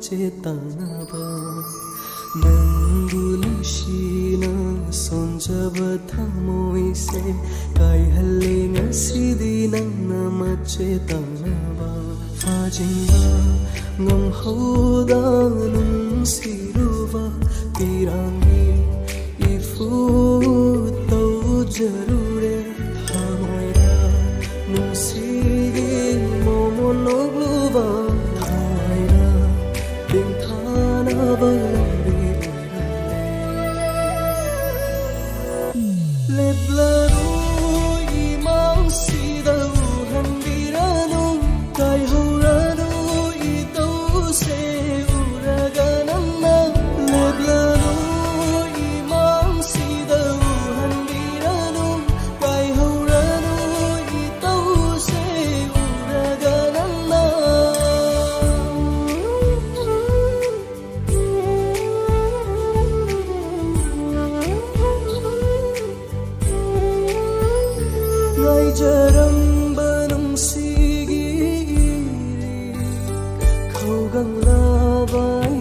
ꯆꯦꯇꯅꯕ ꯅꯪꯕꯨ ꯅꯨꯡꯁꯤꯅ ꯁꯣꯟꯖꯕ ꯊꯃꯣꯏꯁꯦ ꯀꯥꯏꯍꯜꯂꯦ ꯉꯁꯤꯗꯤ ꯅꯪꯅ ꯃꯆꯦꯇꯅꯕ ꯐꯥꯖꯤꯟꯕ ꯉꯝꯍꯧꯗ ꯅꯨꯡꯁꯤꯔꯨꯕ ꯄꯤꯔꯥꯡꯒꯤ 이ፉ 떠오르래 하모이라 눈시기 모모노부바 하모이라 빙타나 발비로이라 leplaru imang시다 우한비라노 가이호라노 이도세 우라가난나 leplaru jaramba nungsigi khaugang labai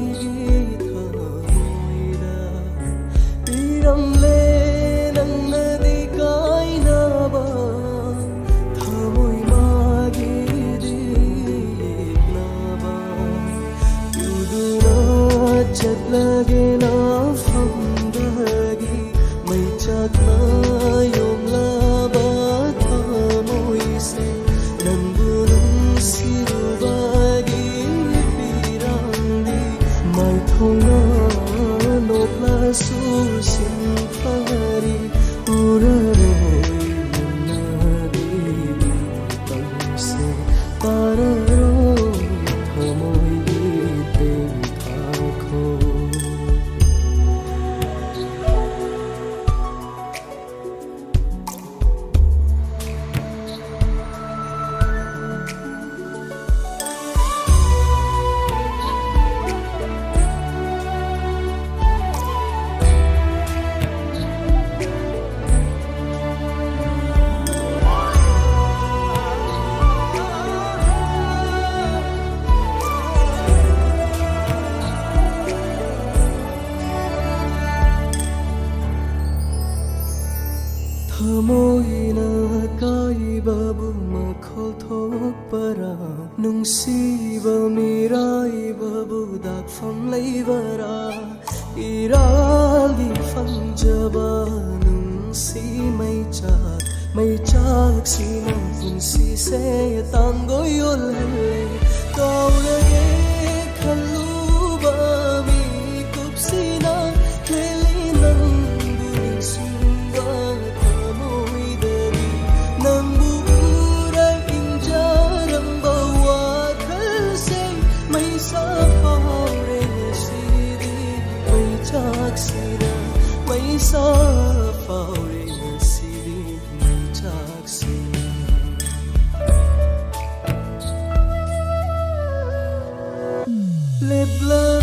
thamoida pirang le nang nadi kaina ba thamoi magi di na ba udura chatlage na famdagi mai chakna yom la susin pari uraroi nari tangse pararoi thamoi tem thakho Thamoina kaibabu makhol thokpara nungsiba miraibabu dakfam leibara irali fangjaba nungsi maichak sina punsi se tangoyol hele kaurage khaluba mi kupsina khelinang sa pauring siling may taksina lebla